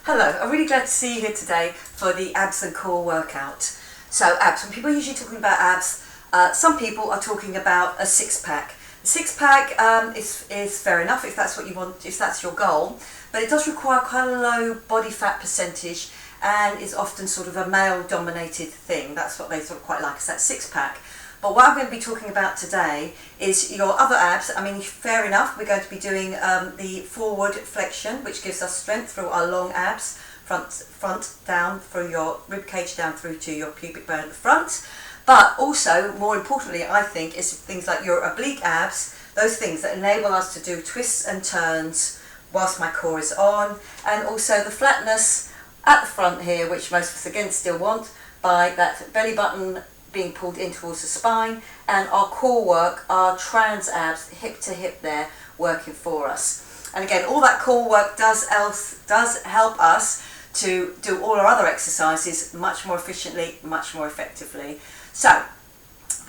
Hello, I'm really glad to see you here today for the abs and core workout. So abs, when people are usually talking about abs, some people are talking about a six-pack. A six-pack is fair enough if that's what you want, if that's your goal, but it does require quite a low body fat percentage and is often sort of a male-dominated thing. That's what they sort of quite like, is that six-pack. But what I'm going to be talking about today is your other abs. I mean, fair enough, we're going to be doing the forward flexion, which gives us strength through our long abs, front down through your rib cage down through to your pubic bone at the front. But also, more importantly, I think, is things like your oblique abs, those things that enable us to do twists and turns whilst my core is on, and also the flatness at the front here, which most of us again still want, by that belly button being pulled in towards the spine, and our core work, our trans abs, hip to hip there, working for us. And again, all that core work does help us to do all our other exercises much more efficiently, much more effectively. So,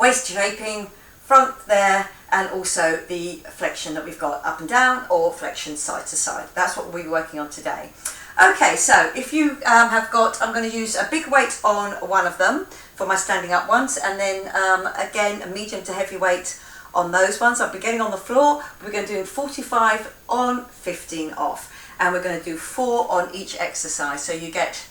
waist shaping, front there, and also the flexion that we've got up and down, or flexion side to side. That's what we'll be working on today. Okay, so if you have got, I'm going to use a big weight on one of them for my standing up ones, and then again a medium to heavy weight on those ones. I'll be getting on the floor. We're going to do 45 on, 15 off, and we're going to do 4 on each exercise, so you get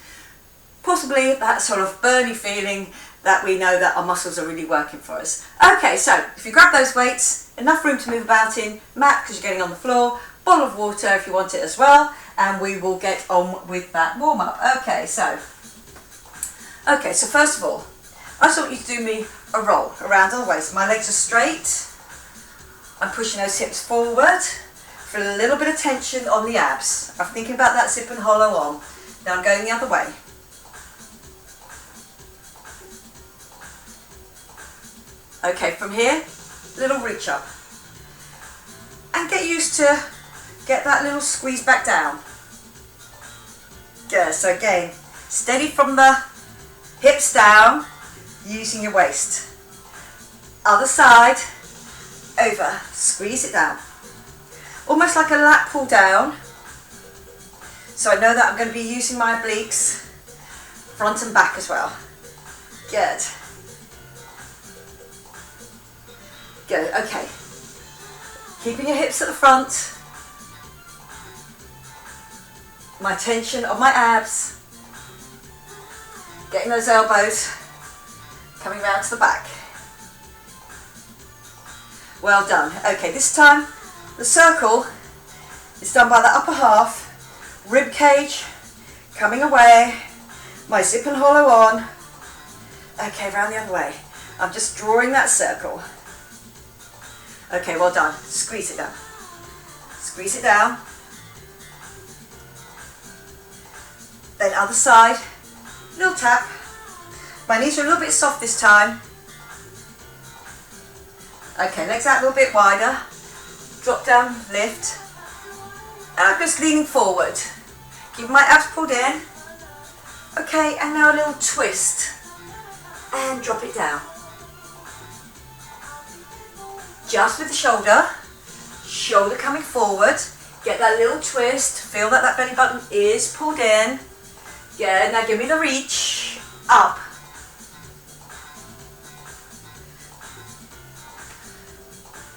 possibly that sort of burny feeling that we know that our muscles are really working for us. Okay, so if you grab those weights, enough room to move about in, mat because you're getting on the floor, bottle of water if you want it as well, and we will get on with that warm-up. Okay, so first of all, I just want you to do me a roll around on the waist. My legs are straight. I'm pushing those hips forward. Feel a little bit of tension on the abs. I'm thinking about that zip and hollow on. Now I'm going the other way. Okay, from here, little reach up. And get used to get that little squeeze back down. Good, so again, steady from the hips down, using your waist. Other side, over, squeeze it down. Almost like a lat pull down. So I know that I'm going to be using my obliques, front and back as well. Good. Good, okay. Keeping your hips at the front. My tension on my abs. Getting those elbows coming round to the back. Well done. Okay, this time the circle is done by the upper half, rib cage coming away, my zip and hollow on. Okay, round the other way. I'm just drawing that circle. Okay, well done. Squeeze it down. Squeeze it down. Then other side, little tap. My knees are a little bit soft this time. Okay, legs out a little bit wider. Drop down, lift. And I'm just leaning forward. Keep my abs pulled in. Okay, and now a little twist. And drop it down. Just with the shoulder. Shoulder coming forward. Get that little twist. Feel that that belly button is pulled in. Good, now give me the reach. Up.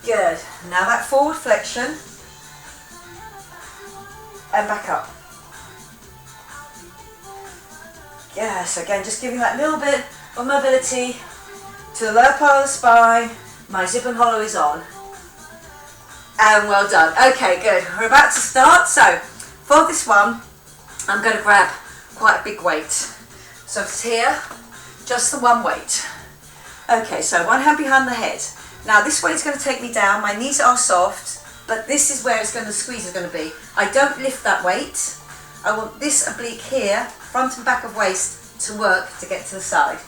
Good. Now that forward flexion. And back up. Yes, again, just giving that little bit of mobility to the lower part of the spine. My zip and hollow is on. And well done. Okay, good. We're about to start. So, for this one, I'm going to grab quite a big weight. So it's here, just the one weight. Okay, so one hand behind the head. Now this weight's going to take me down. My knees are soft, but this is where the squeeze is going to be. I don't lift that weight. I want this oblique here, front and back of waist, to work to get to the side.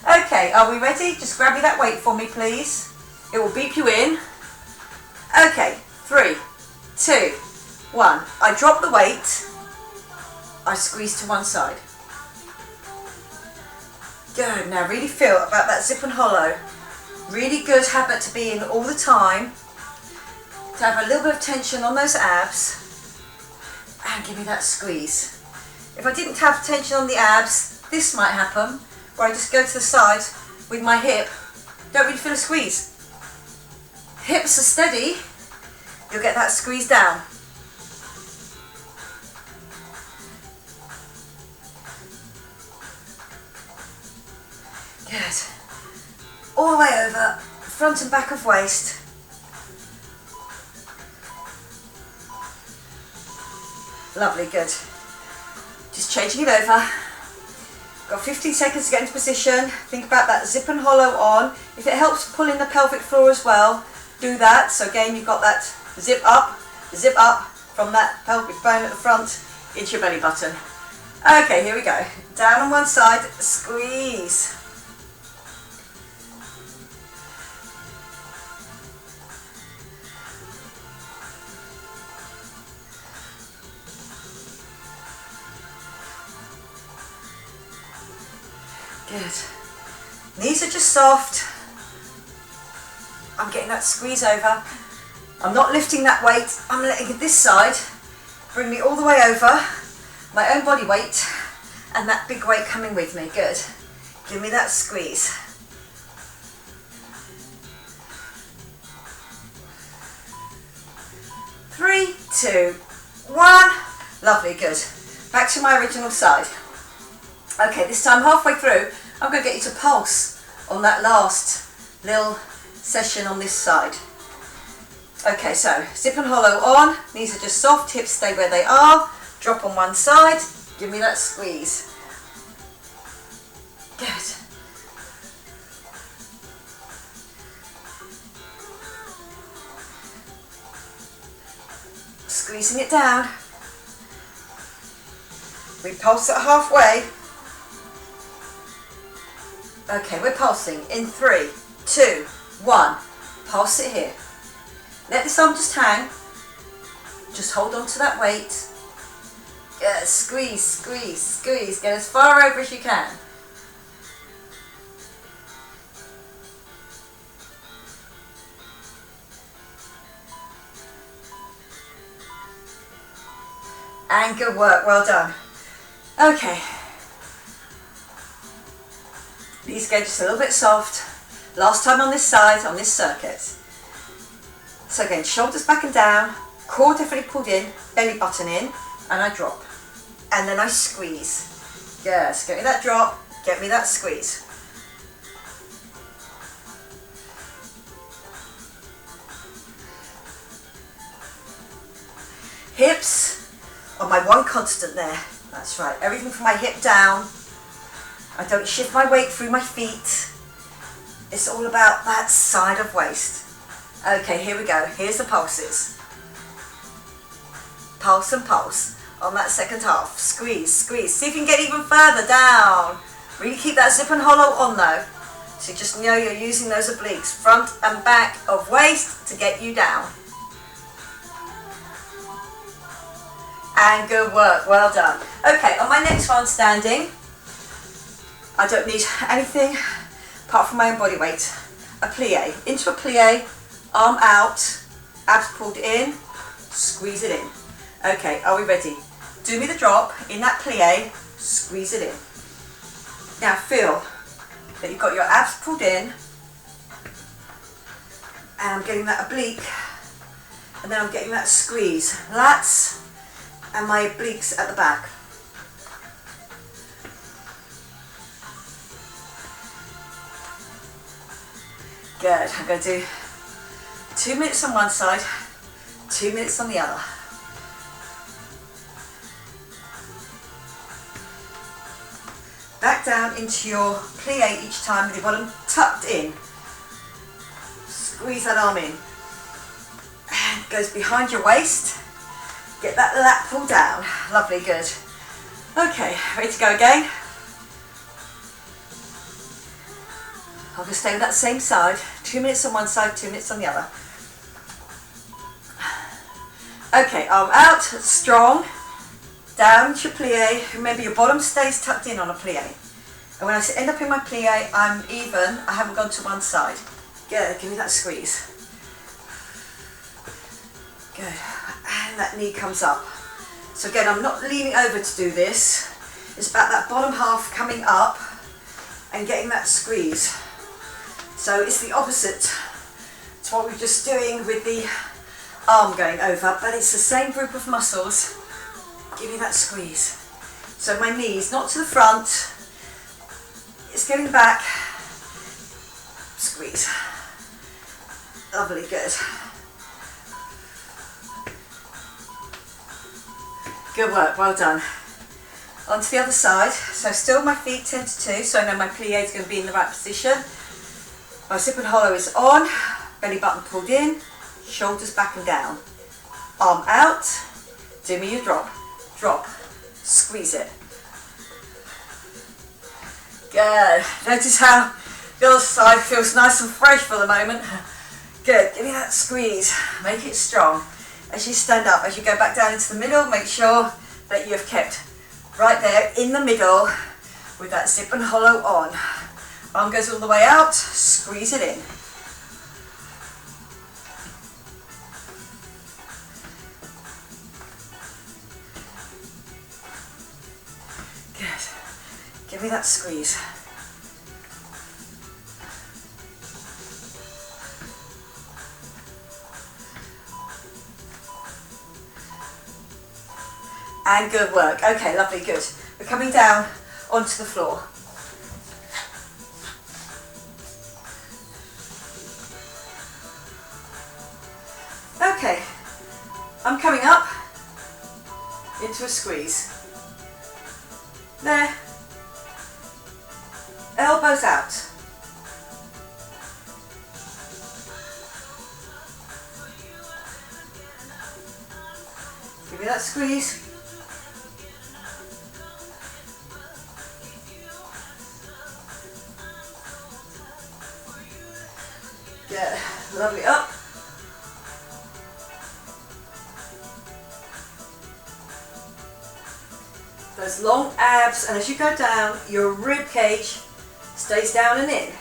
Okay, are we ready? Just grab me that weight for me, please. It will beep you in. Okay, 3, 2, 1. I drop the weight. I squeeze to one side. Good, now really feel about that zip and hollow. Really good habit to be in all the time. To have a little bit of tension on those abs. And give me that squeeze. If I didn't have tension on the abs, this might happen, where I just go to the side with my hip, don't really feel a squeeze. Hips are steady, you'll get that squeeze down. Good. All the way over, front and back of waist. Lovely, good. Just changing it over. Got 15 seconds to get into position. Think about that zip and hollow on. If it helps pull in the pelvic floor as well, do that. So again, you've got that zip up from that pelvic bone at the front into your belly button. Okay, here we go. Down on one side, squeeze. Good. Knees are just soft. I'm getting that squeeze over. I'm not lifting that weight. I'm letting this side bring me all the way over. My own body weight and that big weight coming with me. Good. Give me that squeeze. Three, two, one. Lovely, good. Back to my original side. Okay, this time halfway through, I'm going to get you to pulse on that last little session on this side. Okay, so zip and hollow on, knees are just soft, hips stay where they are, drop on one side, give me that squeeze. Good. Squeezing it down. We pulse at halfway. Okay, we're pulsing in 3, 2, 1. Pulse it here. Let this arm just hang. Just hold on to that weight. Yeah, squeeze, squeeze, squeeze. Get as far over as you can. And good work, well done. Okay. These go just a little bit soft. Last time on this side, on this circuit. So again, shoulders back and down, core definitely pulled in, belly button in, and I drop. And then I squeeze. Yes, get me that drop, get me that squeeze. Hips are my one constant there. That's right, everything from my hip down. I don't shift my weight through my feet. It's all about that side of waist. Okay, here we go. Here's the pulses. Pulse and pulse on that second half. Squeeze, squeeze. See if you can get even further down. Really keep that zip and hollow on though. So just know you're using those obliques, front and back of waist, to get you down. And good work, well done. Okay, on my next one, standing, I don't need anything apart from my own body weight. A plie, into a plie, arm out, abs pulled in, squeeze it in. Okay, are we ready? Do me the drop in that plie, squeeze it in. Now feel that you've got your abs pulled in, and I'm getting that oblique, and then I'm getting that squeeze. Lats and my obliques at the back. Good, I'm going to do 2 minutes on one side, 2 minutes on the other. Back down into your plie each time with your bottom tucked in. Squeeze that arm in. And it goes behind your waist. Get that lat pulled down. Lovely, good. Okay, ready to go again? I'm going to stay with that same side. 2 minutes on one side, 2 minutes on the other. Okay, arm out, strong. Down to your plie. Remember, your bottom stays tucked in on a plie. And when I end up in my plie, I'm even. I haven't gone to one side. Good, give me that squeeze. Good, and that knee comes up. So again, I'm not leaning over to do this. It's about that bottom half coming up and getting that squeeze. So it's the opposite to what we were just doing with the arm going over, but it's the same group of muscles. Give me that squeeze. So my knees, not to the front, it's getting back. Squeeze. Lovely, good. Good work, well done. On to the other side. So still my feet 10 to 2, so I know my plie is going to be in the right position. My zip and hollow is on, belly button pulled in, shoulders back and down. Arm out, do me your drop, drop, squeeze it. Good. Notice how the other side feels nice and fresh for the moment. Good, give me that squeeze, make it strong. As you stand up, as you go back down into the middle, make sure that you have kept right there in the middle with that zip and hollow on. Arm goes all the way out, squeeze it in. Good. Give me that squeeze. And good work. Okay, lovely, good. We're coming down onto the floor. Okay, I'm coming up into a squeeze. There. Elbows out. Give me that squeeze. Good. Lovely. Up. Those long abs, and as you go down, your rib cage stays down and in.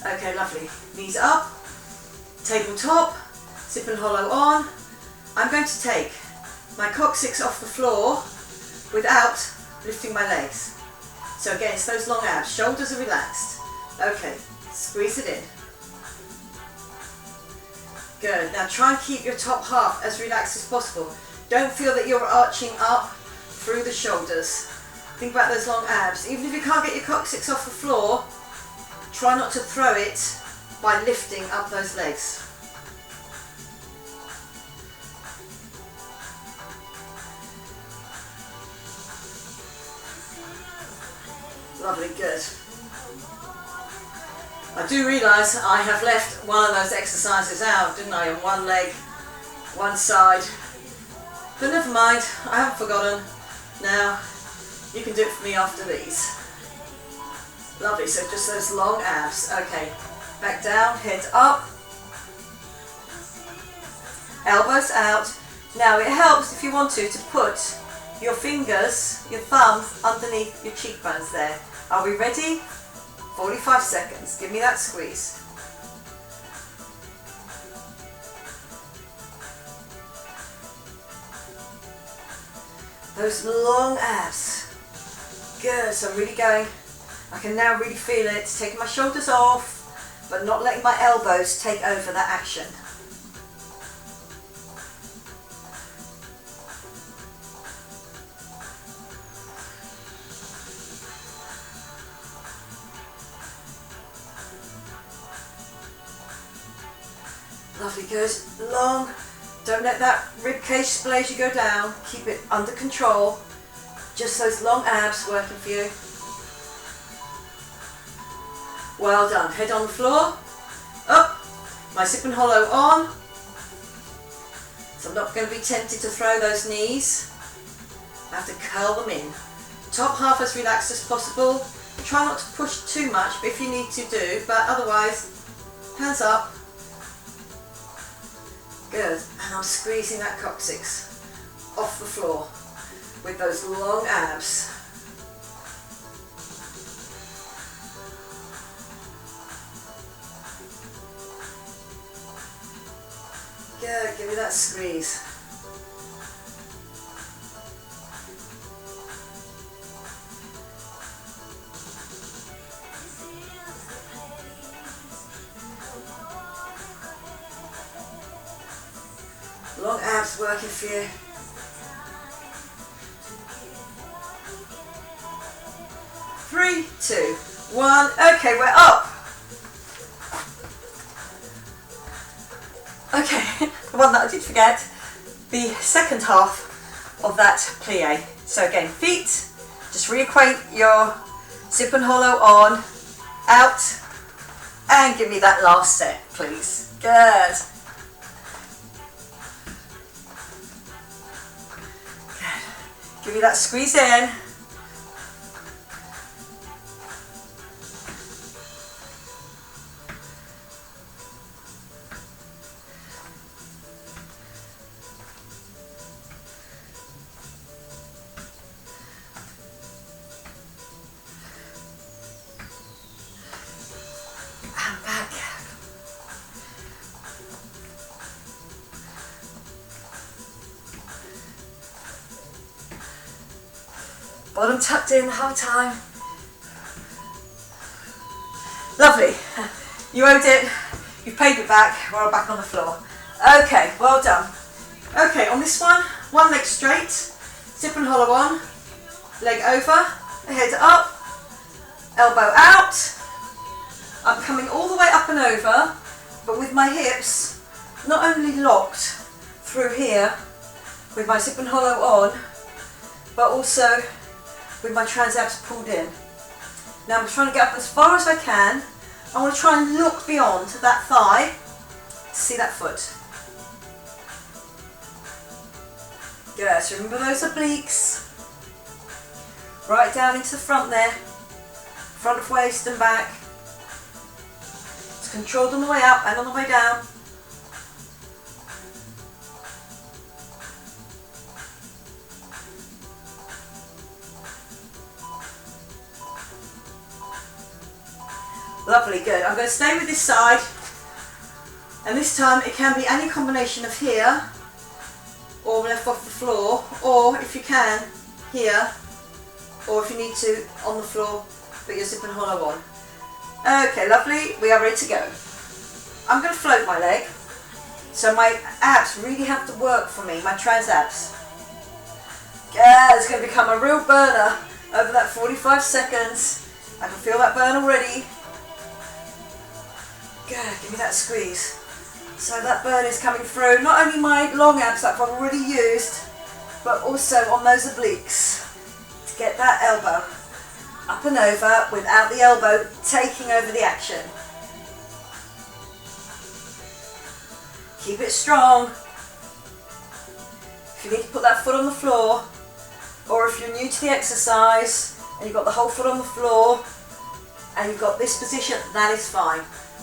Okay, lovely. Knees up, tabletop, zip and hollow on. I'm going to take my coccyx off the floor without lifting my legs. So again, it's those long abs, shoulders are relaxed. Okay, squeeze it in. Good, now try and keep your top half as relaxed as possible. Don't feel that you're arching up through the shoulders. Think about those long abs. Even if you can't get your coccyx off the floor, try not to throw it by lifting up those legs. Lovely, good. I do realise I have left one of those exercises out, didn't I, on one leg, one side. But never mind, I haven't forgotten. Now, you can do it for me after these. Lovely, so just those long abs. Okay, back down, head up. Elbows out. Now it helps if you want to put your fingers, your thumbs underneath your cheekbones there. Are we ready? 45 seconds. Give me that squeeze. Those long abs. Good, so I'm really going. I can now really feel it. Taking my shoulders off, but not letting my elbows take over that action. Lovely, good. Long. Don't let that rib cage splay as you go down. Keep it under control. Just those long abs working for you. Well done. Head on the floor. Up. My zip and hollow on. So I'm not going to be tempted to throw those knees. I have to curl them in. Top half as relaxed as possible. Try not to push too much, but if you need to do. But otherwise, hands up. Good, and I'm squeezing that coccyx off the floor with those long abs. Good, give me that squeeze. Long abs working for you. 3, 2, 1. Okay, we're up. Okay, the one that I did forget, the second half of that plie. So again, feet, just reacquaint your zip and hollow on, out, and give me that last set, please. Good. Good. Give me that squeeze in. Bottom tucked in the whole time. Lovely. You owed it. You've paid it back. We're back on the floor. Okay, well done. Okay, on this one leg straight, zip and hollow on, leg over, head up, elbow out. I'm coming all the way up and over, but with my hips not only locked through here with my zip and hollow on, but also with my transabs pulled in. Now I'm trying to get up as far as I can. I want to try and look beyond that thigh to see that foot. Good, so remember those obliques. Right down into the front there. Front of waist and back. It's controlled on the way up and on the way down. Lovely, good. I'm going to stay with this side, and this time it can be any combination of here or left off the floor, or if you can, here, or if you need to, on the floor, put your zip and hollow on. Okay, lovely, we are ready to go. I'm going to float my leg, so my abs really have to work for me, my transabs. Yeah, it's going to become a real burner over that 45 seconds. I can feel that burn already. Good, give me that squeeze. So that burn is coming through, not only my long abs that I've already used, but also on those obliques. To get that elbow up and over without the elbow taking over the action. Keep it strong. If you need to put that foot on the floor, or if you're new to the exercise and you've got the whole foot on the floor and you've got this position, that is fine.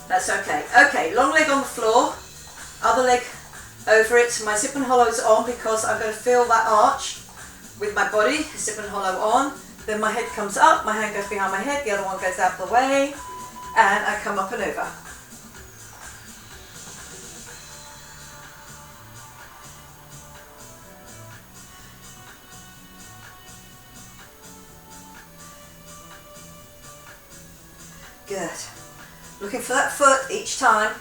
That's okay. Okay, long leg on the floor, other leg over it. My zip and hollow is on because I'm going to feel that arch with my body, zip and hollow on. Then my head comes up, my hand goes behind my head, the other one goes out the way, and I come up and over. Good. Looking for that foot each time.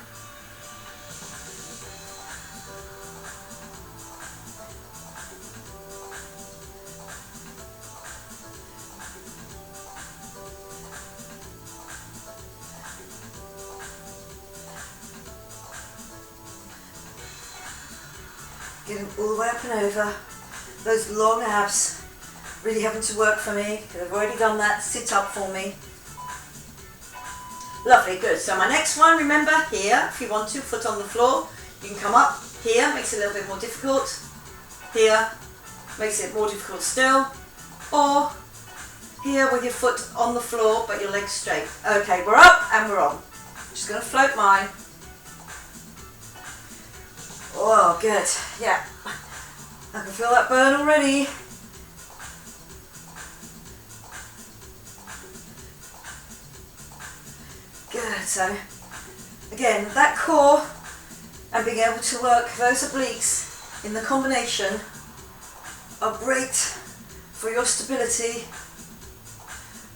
Getting all the way up and over. Those long abs really having to work for me because I've already done that. Sit up for me. Lovely, good. So my next one, remember here, if you want to, foot on the floor, you can come up here, makes it a little bit more difficult. Here, makes it more difficult still. Or here with your foot on the floor, but your legs straight. Okay, we're up and we're on. Just going to float mine. Oh, good. Yeah. I can feel that burn already. Good, so again, that core And being able to work those obliques in the combination are great for your stability,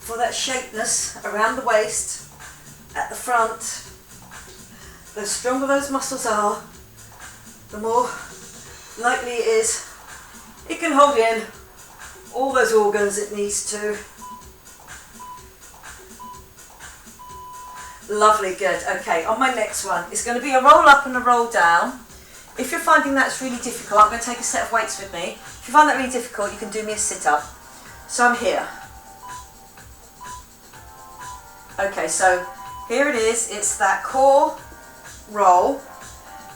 for that shapeness around the waist, at the front. The stronger those muscles are, the more likely it is it can hold in all those organs it needs to. Lovely, good. Okay, on my next one, it's going to be a roll up and a roll down. If you're finding that's really difficult, I'm going to take a set of weights with me. If you find that really difficult, you can do me a sit-up. So I'm here. Okay, so here it is. It's that core roll.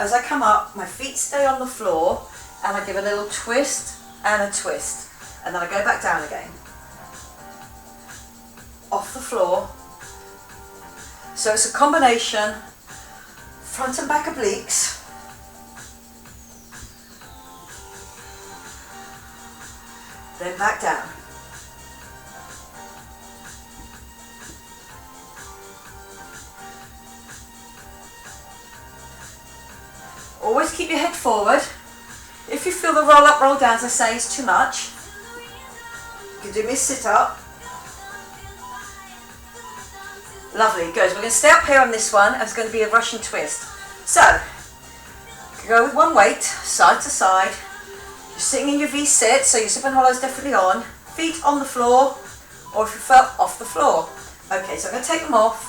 As I come up, my feet stay on the floor, and I give a little twist and a twist. And then I go back down again. Off the floor. So it's a combination, front and back obliques. Then back down. Always keep your head forward. If you feel the roll up, roll down, as I say, is too much, you can do me a sit up. Lovely, good. We're going to stay up here on this one. It's going to be a Russian twist. So, go with one weight, side to side. You're sitting in your V-sit, so your hip and hollow is definitely on. Feet on the floor, or if you felt off the floor. Okay, so I'm going to take them off,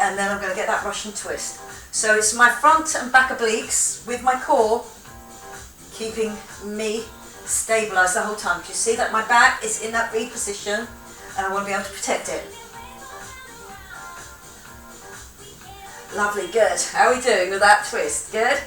and then I'm going to get that Russian twist. So it's my front and back obliques with my core, keeping me stabilised the whole time. You see that my back is in that V position, and I want to be able to protect it. Lovely, good. How are we doing with that twist? Good?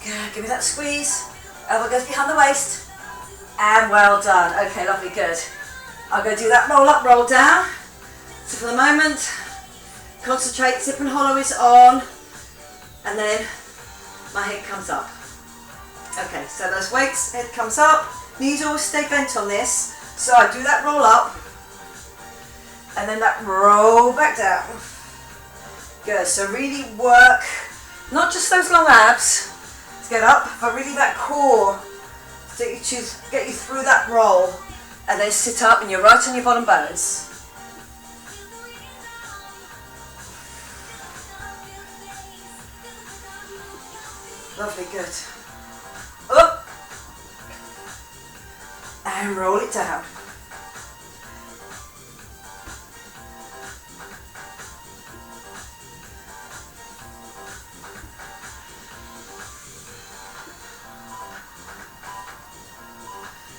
Good, give me that squeeze. Elbow goes behind the waist. And well done. Okay, lovely, good. I'm going to do that roll up, roll down. So for the moment, concentrate, hip and hollow is on, and then my head comes up. Okay, so those weights, head comes up, knees always stay bent on this. So I do that roll up, and then that roll back down. Good, so really work, not just those long abs to get up, but really that core to get you through that roll. And then sit up and you're right on your bottom bones. Lovely, good. Up. And roll it down.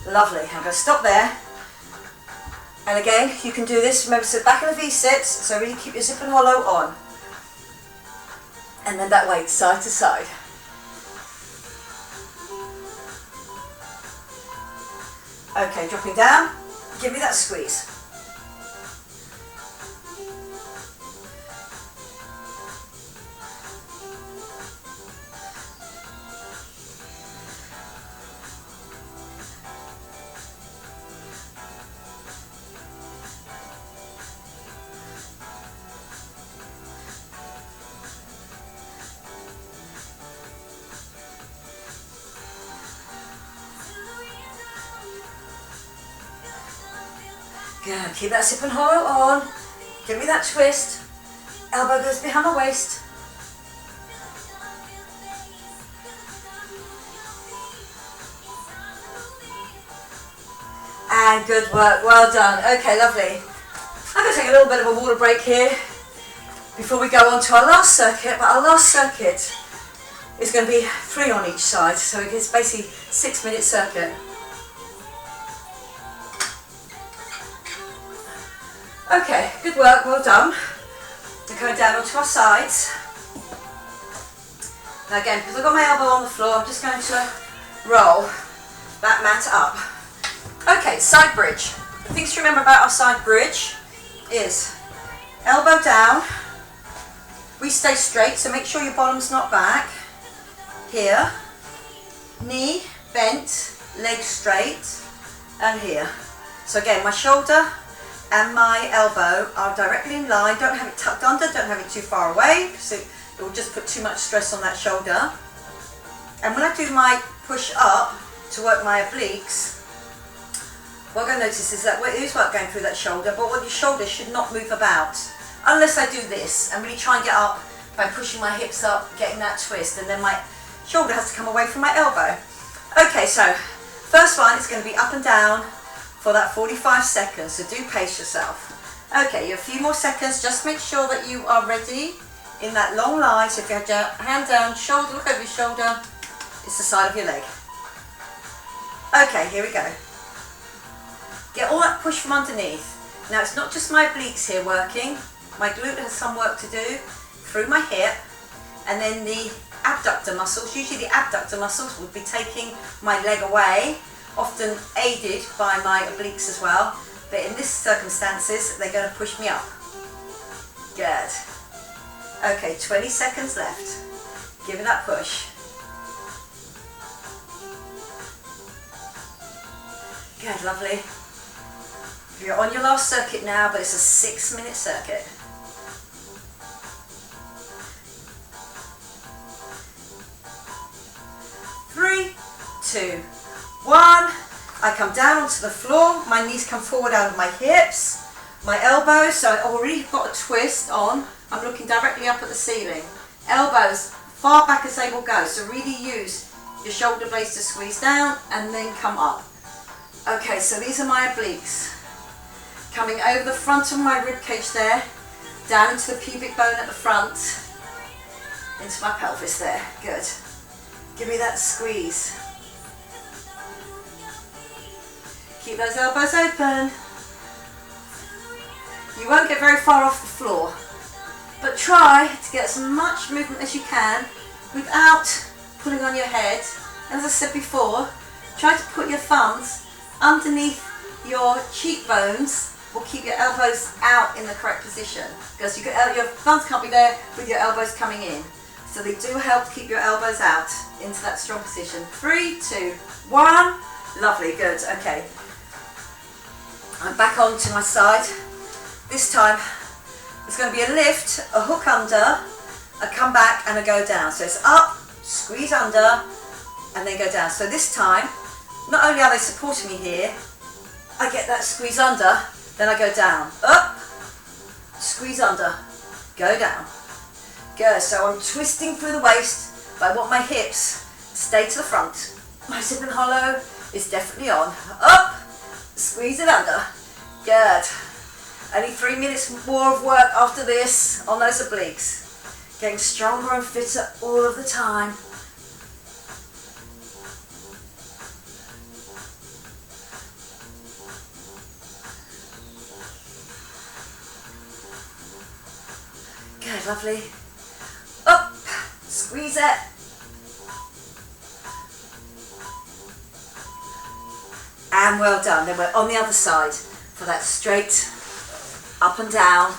Lovely, I'm going to stop there. And again, you can do this, remember, sit back in a V-sit, so really keep your hip and hollow on. And then that weight side to side. Okay, dropping down, give me that squeeze. Good, keep that hip and hollow on. Give me that twist. Elbow goes behind the waist. And good work, well done. Okay, lovely. I'm going to take a little bit of a water break here before we go on to our last circuit, but our last circuit is going to be 3 on each side, so it's basically 6-minute circuit. Okay, good work, well done. We're going down onto our sides. Now again, because I've got my elbow on the floor, I'm just going to roll that mat up. Okay, side bridge. The things to remember about our side bridge, is elbow down. We stay straight, so make sure your bottom's not back. Here, knee bent, leg straight, and here. So again, my shoulder and my elbow are directly in line. Don't have it tucked under, don't have it too far away, because it will just put too much stress on that shoulder. And when I do my push up to work my obliques, what I'm going to notice is that it is work going through that shoulder, but your shoulder should not move about. Unless I do this and really try and get up by pushing my hips up, getting that twist, and then my shoulder has to come away from my elbow. Okay, so first one is going to be up and down for that 45 seconds, so do pace yourself. Okay, you have a few more seconds, just make sure that you are ready in that long line. So if you have your hand down, shoulder, look over your shoulder, it's the side of your leg. Okay, here we go. Get all that push from underneath. Now it's not just my obliques here working, my glute has some work to do through my hip, and then the abductor muscles. Usually the abductor muscles would be taking my leg away, often aided by my obliques as well, but in this circumstances they're going to push me up. Good. Okay, 20 seconds left. Give it that push. Good, lovely. You're on your last circuit now, but it's a 6-minute circuit. 3, 2, 1. I come down onto the floor, my knees come forward out of my hips, my elbows, so I've already got a twist on. I'm looking directly up at the ceiling. Elbows far back as they will go, so really use your shoulder blades to squeeze down and then come up. Okay, so these are my obliques. Coming over the front of my rib cage there, down into the pubic bone at the front, into my pelvis there. Good. Give me that squeeze. Keep those elbows open. You won't get very far off the floor, but try to get as much movement as you can without pulling on your head. As I said before, try to put your thumbs underneath your cheekbones, will keep your elbows out in the correct position, because your thumbs can't be there with your elbows coming in. So they do help keep your elbows out into that strong position. 3, 2, 1. Lovely, good. Okay. I'm back onto my side. This time it's going to be a lift, a hook under, a come back and a go down. So it's up, squeeze under, and then go down. So this time, not only are they supporting me here, I get that squeeze under, then I go down. Up, squeeze under, go down. Good, so I'm twisting through the waist, but I want my hips to stay to the front. My zip and hollow is definitely on. Up, squeeze it under. Good. Only 3 minutes more of work after this on those obliques. Getting stronger and fitter all of the time. Good, lovely. Up, squeeze it. And well done. Then we're on the other side for that straight up and down,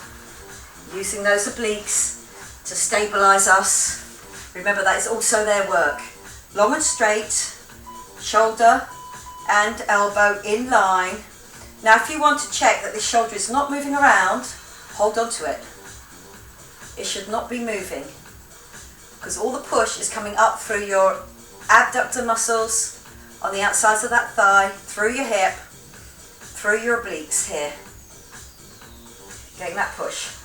using those obliques to stabilize us. Remember, that is also their work. Long and straight, shoulder and elbow in line. Now if you want to check that the shoulder is not moving around, hold on to it. It should not be moving, because all the push is coming up through your abductor muscles on the outsides of that thigh, through your hip, through your obliques here. Getting that push.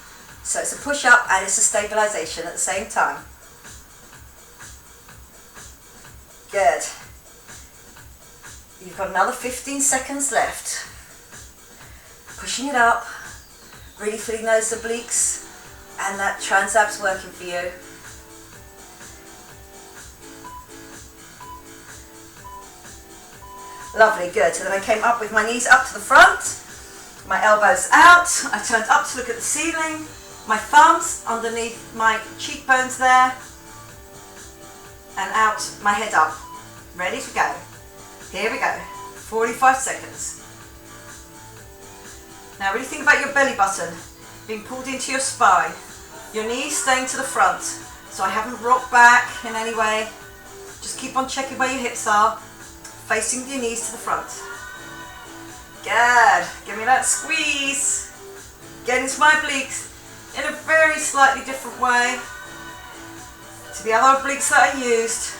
So it's a push up and it's a stabilization at the same time. Good. You've got another 15 seconds left. Pushing it up, really feeling those obliques and that transabs working for you. Lovely, good. So then I came up with my knees up to the front, my elbows out, I turned up to look at the ceiling, my thumbs underneath my cheekbones there, and out, my head up. Ready to go. Here we go. 45 seconds. Now really think about your belly button being pulled into your spine. Your knees staying to the front. So I haven't rocked back in any way. Just keep on checking where your hips are. Facing your knees to the front. Good. Give me that squeeze. Get into my obliques in a very slightly different way to the other obliques that I used.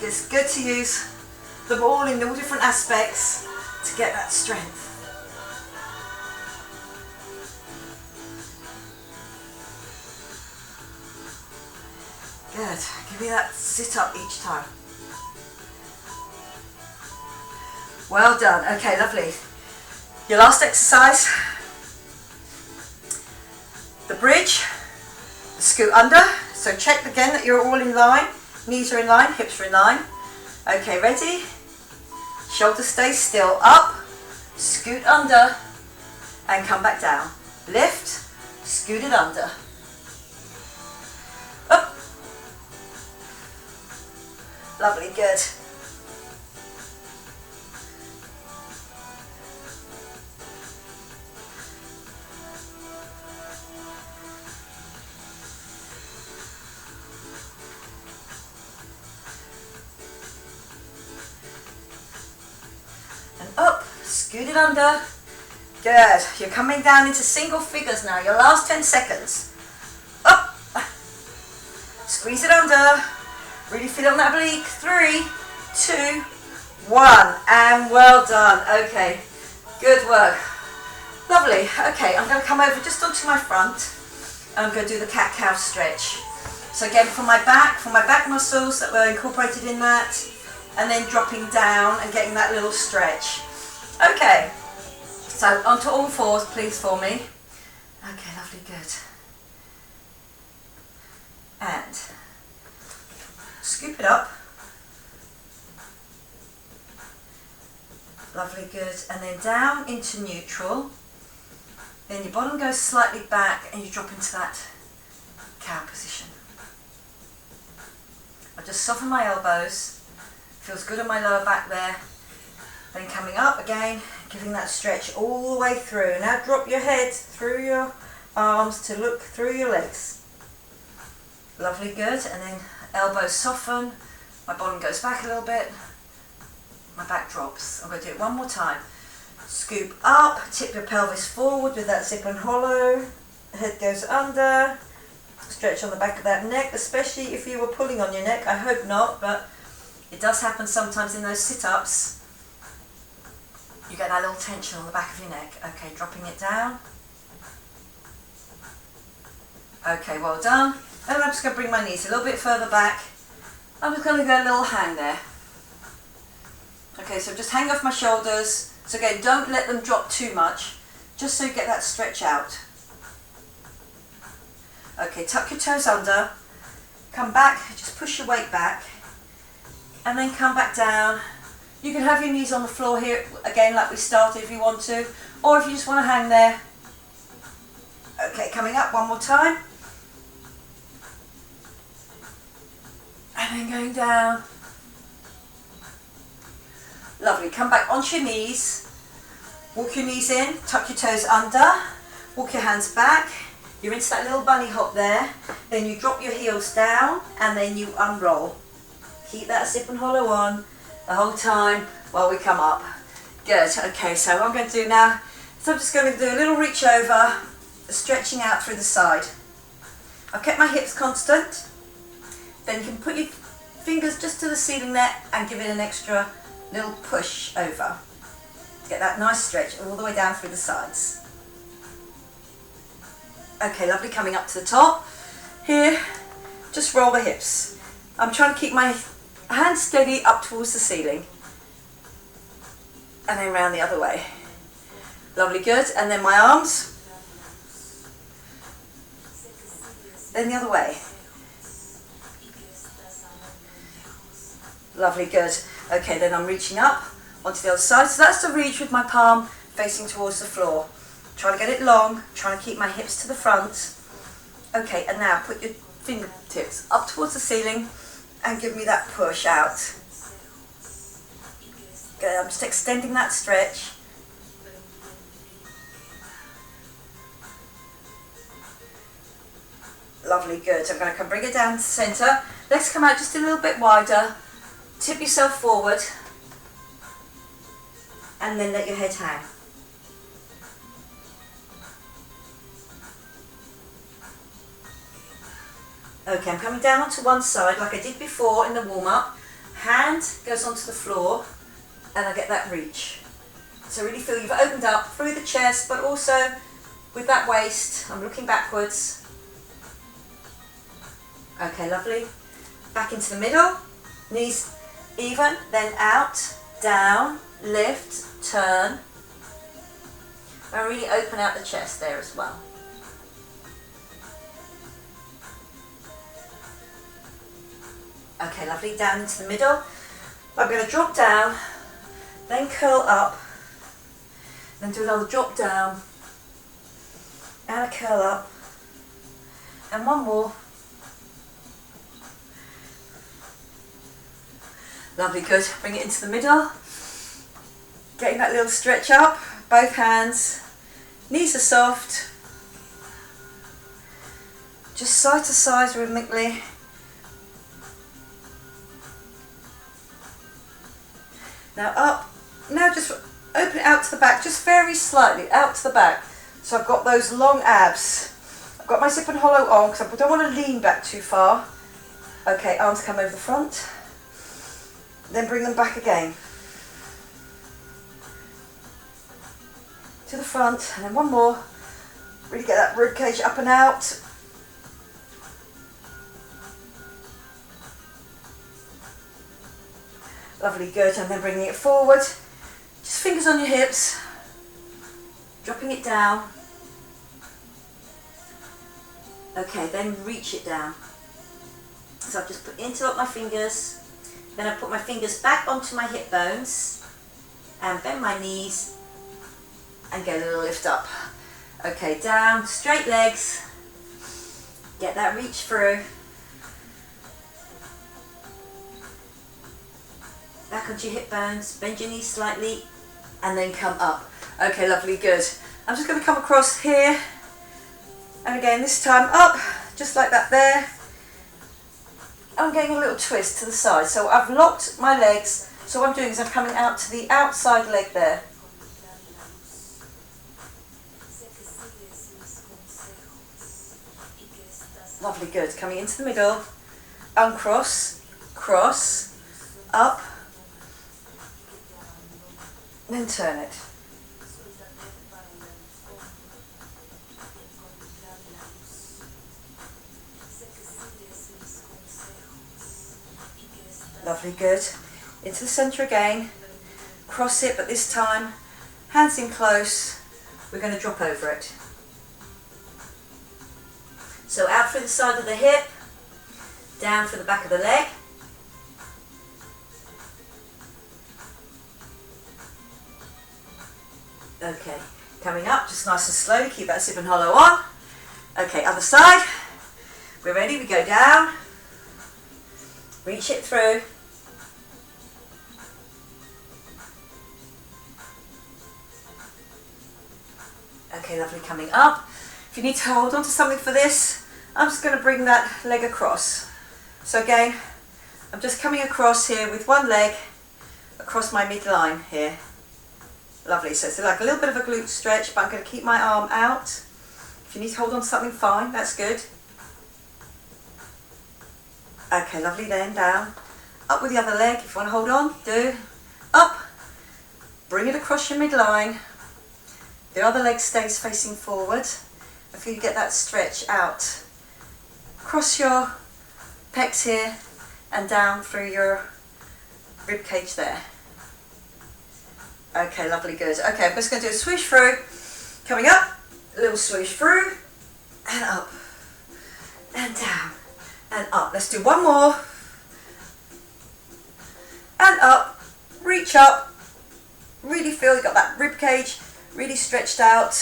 It's good to use them all in all different aspects to get that strength. Good. Give me that sit up each time. Well done. Okay, lovely. Your last exercise. The bridge. The scoot under. So check again that you're all in line. Knees are in line, hips are in line. Okay, ready? Shoulders stay still. Up. Scoot under. And come back down. Lift. Scoot it under. Up. Lovely, good. And up, scoot it under. Good. You're coming down into single figures now. Your last 10 seconds. Up. Squeeze it under. Really feel on that oblique. 3, 2, 1. And well done. Okay. Good work. Lovely. Okay, I'm going to come over just onto my front. And I'm going to do the cat-cow stretch. So again, from my back muscles that were incorporated in that. And then dropping down and getting that little stretch. Okay. So onto all fours, please, for me. Okay, lovely, good. And scoop it up. Lovely, good. And then down into neutral. Then your bottom goes slightly back and you drop into that cow position. I just soften my elbows. Feels good on my lower back there. Then coming up again, giving that stretch all the way through. Now drop your head through your arms to look through your legs. Lovely, good. And then elbows soften. My bottom goes back a little bit. My back drops. I'm going to do it one more time. Scoop up, tip your pelvis forward with that zip and hollow. Head goes under. Stretch on the back of that neck, especially if you were pulling on your neck. I hope not, but it does happen sometimes in those sit-ups. You get that little tension on the back of your neck. Okay, dropping it down. Okay, well done. And I'm just going to bring my knees a little bit further back. I'm just going to go a little hang there. Okay, so just hang off my shoulders. So again, don't let them drop too much, just so you get that stretch out. Okay, tuck your toes under. Come back, just push your weight back. And then come back down. You can have your knees on the floor here, again, like we started if you want to. Or if you just want to hang there. Okay, coming up one more time. And then going down. Lovely, come back onto your knees. Walk your knees in, tuck your toes under. Walk your hands back. You're into that little bunny hop there. Then you drop your heels down and then you unroll. Keep that zip and hollow on the whole time while we come up. Good, okay, so what I'm going to do now is I'm just going to do a little reach over, stretching out through the side. I've kept my hips constant. Then you can put your fingers just to the ceiling there and give it an extra little push over. To get that nice stretch all the way down through the sides. Okay, lovely, coming up to the top. Here, just roll the hips. I'm trying to keep my hands steady up towards the ceiling. And then round the other way. Lovely, good. And then my arms. Then the other way. Lovely, good. Okay, then I'm reaching up onto the other side. So that's the reach with my palm facing towards the floor. Trying to get it long, trying to keep my hips to the front. Okay, and now put your fingertips up towards the ceiling and give me that push out. Good, I'm just extending that stretch. Lovely, good. I'm going to bring it down to the centre. Legs come out just a little bit wider. Tip yourself forward. And then let your head hang. Okay, I'm coming down onto one side like I did before in the warm-up. Hand goes onto the floor and I get that reach. So really feel you've opened up through the chest, but also with that waist, I'm looking backwards. Okay, lovely. Back into the middle, knees even, then out, down, lift, turn. And really open out the chest there as well. Okay, lovely, down into the middle. I'm going to drop down, then curl up, then do another drop down, and a curl up, and one more. Lovely, good. Bring it into the middle. Getting that little stretch up, both hands. Knees are soft. Just side to side rhythmically. Now up. Now just open it out to the back, just very slightly out to the back. So I've got those long abs. I've got my zip and hollow on because I don't want to lean back too far. Okay, arms come over the front. Then bring them back again. To the front, and then one more. Really get that rib cage up and out. Lovely, good, and then bringing it forward. Just fingers on your hips. Dropping it down. Okay, then reach it down. So I've just interlocked my fingers. Then I put my fingers back onto my hip bones and bend my knees and get a little lift up. Okay, down, straight legs. Get that reach through. Back onto your hip bones, bend your knees slightly and then come up. Okay, lovely, good. I'm just going to come across here and again this time up, just like that there. I'm getting a little twist to the side. So I've locked my legs. So what I'm doing is I'm coming out to the outside leg there. Lovely, good. Coming into the middle. Uncross, cross, up, then turn it. Lovely, good. Into the centre again. Cross it, but this time, hands in close. We're going to drop over it. So out through the side of the hip, down through the back of the leg. Okay, coming up, just nice and slowly, keep that zip and hollow on. Okay, other side. We're ready, we go down. Reach it through. Okay, lovely, coming up. If you need to hold on to something for this, I'm just going to bring that leg across. So again, I'm just coming across here with one leg across my midline here. Lovely, so it's like a little bit of a glute stretch, but I'm going to keep my arm out. If you need to hold on to something, fine, that's good. Okay, lovely, then down. Up with the other leg, if you want to hold on, do. Up, bring it across your midline. The other leg stays facing forward. I feel you get that stretch out. Cross your pecs here and down through your rib cage there. Okay, lovely, good. Okay, I'm just going to do a swoosh through. Coming up, a little swoosh through, and up, and down, and up. Let's do one more. And up, reach up. Really feel you got that rib cage really stretched out.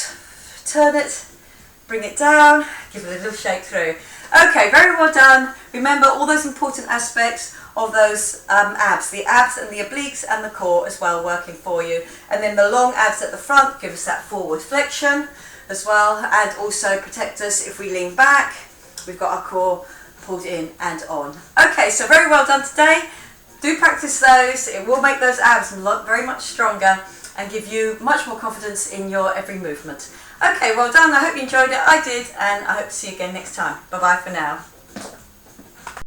Turn it, bring it down, give it a little shake through. Okay, very well done. Remember all those important aspects of those abs, the abs and the obliques and the core as well working for you. And then the long abs at the front give us that forward flexion as well, and also protect us if we lean back once we've got our core pulled in and on. Okay, so very well done today. Do practice those. It will make those abs very much stronger and give you much more confidence in your every movement. Okay, well done. I hope you enjoyed it. I did, and I hope to see you again next time. Bye bye for now.